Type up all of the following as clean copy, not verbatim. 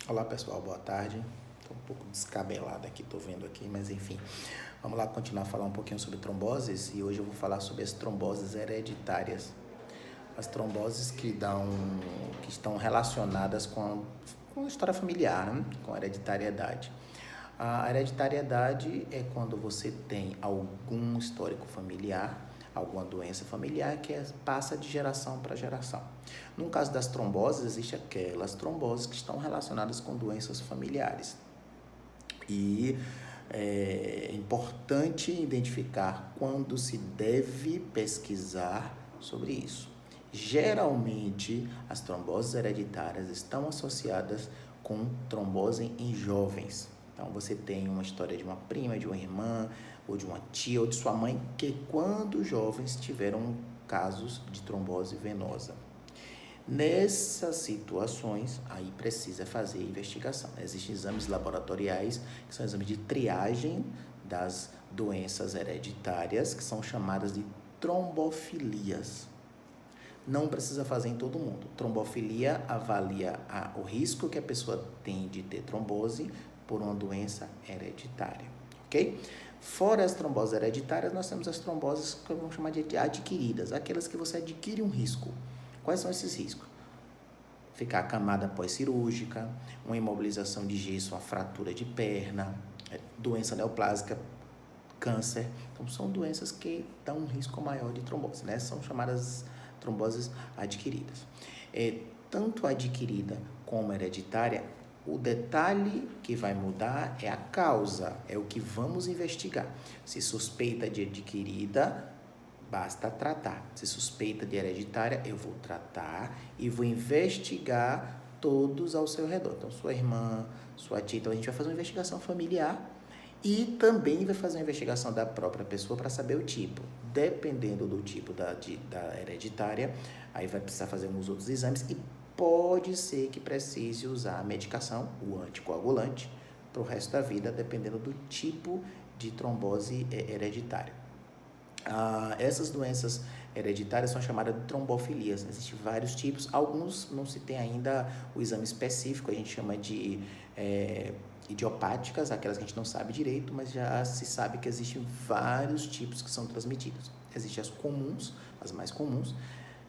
Olá pessoal, boa tarde. Estou um pouco descabelado aqui, estou vendo aqui, mas enfim. Vamos lá continuar a falar um pouquinho sobre tromboses e hoje eu vou falar sobre as tromboses hereditárias. As tromboses que estão relacionadas com a história familiar, né? Com a hereditariedade. A hereditariedade é quando você tem algum histórico familiar, alguma doença familiar que passa de geração para geração. No caso das tromboses, existem aquelas tromboses que estão relacionadas com doenças familiares. E é importante identificar quando se deve pesquisar sobre isso. Geralmente, as tromboses hereditárias estão associadas com trombose em jovens. Então, você tem uma história de uma prima, de uma irmã, ou de uma tia, ou de sua mãe, que quando jovens tiveram casos de trombose venosa. Nessas situações, aí precisa fazer investigação. Existem exames laboratoriais, que são exames de triagem das doenças hereditárias, que são chamadas de trombofilias. Não precisa fazer em todo mundo. Trombofilia avalia o risco que a pessoa tem de ter trombose por uma doença hereditária, ok? Fora as tromboses hereditárias, nós temos as tromboses que vamos chamar de adquiridas, aquelas que você adquire um risco. Quais são esses riscos? Ficar acamada pós-cirúrgica, uma imobilização de gesso, uma fratura de perna, doença neoplásica, câncer. Então, são doenças que dão um risco maior de trombose, né? São chamadas tromboses adquiridas. Tanto adquirida como hereditária, o detalhe que vai mudar é a causa, é o que vamos investigar. Se suspeita de adquirida, basta tratar. Se suspeita de hereditária, eu vou tratar e vou investigar todos ao seu redor. Então, sua irmã, sua tia, então a gente vai fazer uma investigação familiar e também vai fazer uma investigação da própria pessoa para saber o tipo. Dependendo do tipo da hereditária, aí vai precisar fazer uns outros exames e pode ser que precise usar a medicação, o anticoagulante, para o resto da vida, dependendo do tipo de trombose hereditária. Essas doenças hereditárias são chamadas de trombofilias. Existem vários tipos, alguns não se tem ainda o exame específico, a gente chama de idiopáticas, aquelas que a gente não sabe direito, mas já se sabe que existem vários tipos que são transmitidos. Existem as comuns, as mais comuns,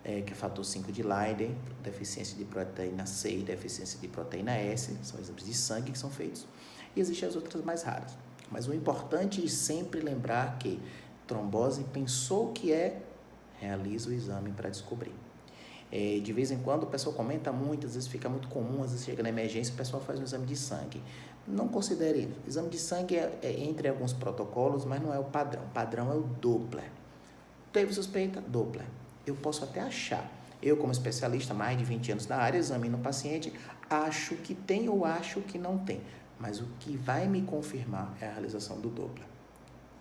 que é fator 5 de Leiden, deficiência de proteína C e deficiência de proteína S, são exames de sangue que são feitos, e existem as outras mais raras. Mas o importante é sempre lembrar que trombose pensou que realiza o exame para descobrir. De vez em quando o pessoal comenta muito, às vezes fica muito comum, às vezes chega na emergência, o pessoal faz um exame de sangue. Não considere isso. O exame de sangue é entre alguns protocolos, mas não é o padrão. O padrão é o Doppler. Teve suspeita? Doppler. Eu posso até achar. Eu, como especialista, mais de 20 anos na área, examino o paciente, acho que tem ou acho que não tem. Mas o que vai me confirmar é a realização do Doppler.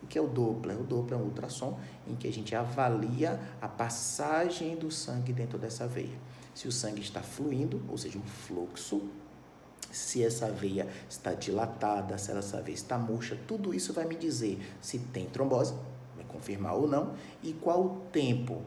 O que é o Doppler? O Doppler é um ultrassom em que a gente avalia a passagem do sangue dentro dessa veia. Se o sangue está fluindo, ou seja, um fluxo, se essa veia está dilatada, se essa veia está murcha, tudo isso vai me dizer se tem trombose, vai confirmar ou não, e qual o tempo,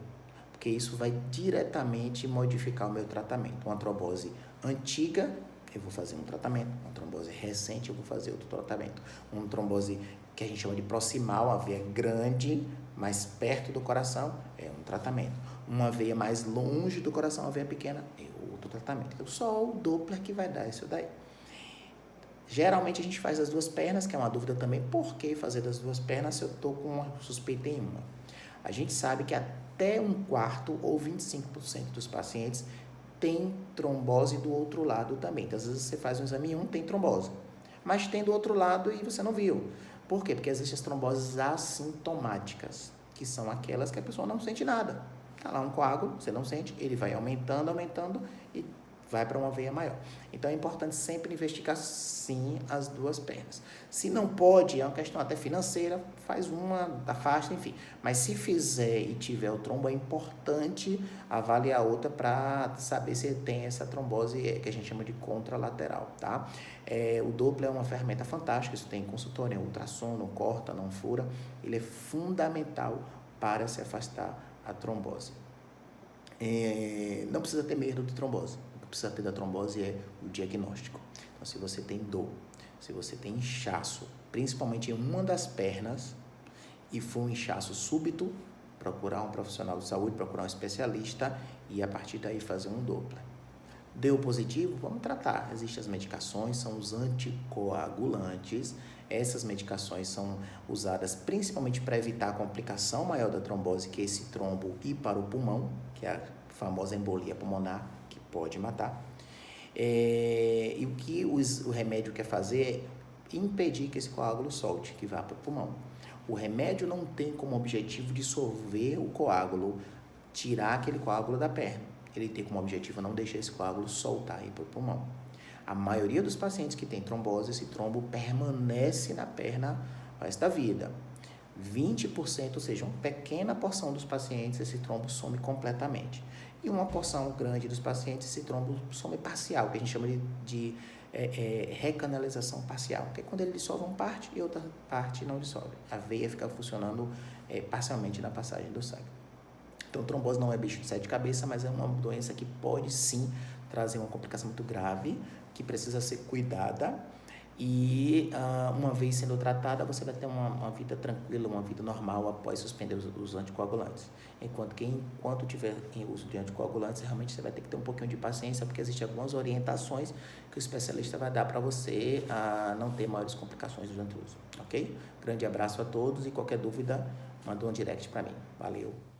porque isso vai diretamente modificar o meu tratamento. Uma trombose antiga, eu vou fazer um tratamento. Uma trombose recente, eu vou fazer outro tratamento. Uma trombose que a gente chama de proximal, a veia grande, mais perto do coração, é um tratamento. Uma veia mais longe do coração, a veia pequena, é outro tratamento. Então, só o Doppler que vai dar isso daí. Geralmente a gente faz as duas pernas, que é uma dúvida também, por que fazer das duas pernas se eu estou com uma suspeita em uma? A gente sabe que até um quarto ou 25% dos pacientes tem trombose do outro lado também. Então, às vezes você faz um exame em um, tem trombose, mas tem do outro lado e você não viu. Por quê? Porque existem as tromboses assintomáticas, que são aquelas que a pessoa não sente nada. Está lá um coágulo, você não sente, ele vai aumentando e vai para uma veia maior. Então é importante sempre investigar sim as duas pernas. Se não pode, é uma questão até financeira, faz uma, afasta, enfim. Mas se fizer e tiver o trombo, é importante avaliar a outra para saber se tem essa trombose que a gente chama de contralateral, tá? O Doppler é uma ferramenta fantástica, isso tem consultório, ultrassom, não corta, não fura. Ele é fundamental para se afastar a trombose. Não precisa ter medo de trombose. precisa ter da trombose é o diagnóstico. Então, se você tem dor, se você tem inchaço, principalmente em uma das pernas, e for um inchaço súbito, procurar um profissional de saúde, procurar um especialista e a partir daí fazer um Doppler. Deu positivo? Vamos tratar. Existem as medicações, são os anticoagulantes. Essas medicações são usadas principalmente para evitar a complicação maior da trombose, que é esse trombo ir para o pulmão, que é a famosa embolia pulmonar, que pode matar. E o que o remédio quer fazer é impedir que esse coágulo solte, que vá para o pulmão. O remédio não tem como objetivo dissolver o coágulo, tirar aquele coágulo da perna. Ele tem como objetivo não deixar esse coágulo soltar e ir para o pulmão. A maioria dos pacientes que tem trombose, esse trombo permanece na perna o resto da vida. 20%, ou seja, uma pequena porção dos pacientes, esse trombo some completamente. E uma porção grande dos pacientes, esse trombo some parcial, que a gente chama de recanalização parcial, que é quando ele dissolve uma parte e outra parte não dissolve. A veia fica funcionando parcialmente na passagem do sangue. Então, trombose não é bicho de sete cabeças, mas é uma doença que pode sim trazer uma complicação muito grave, que precisa ser cuidada e uma vez sendo tratada, você vai ter uma vida tranquila, uma vida normal após suspender os anticoagulantes. Enquanto tiver em uso de anticoagulantes, realmente você vai ter que ter um pouquinho de paciência, porque existem algumas orientações que o especialista vai dar para você não ter maiores complicações durante o uso, ok? Grande abraço a todos e qualquer dúvida, manda um direct para mim. Valeu!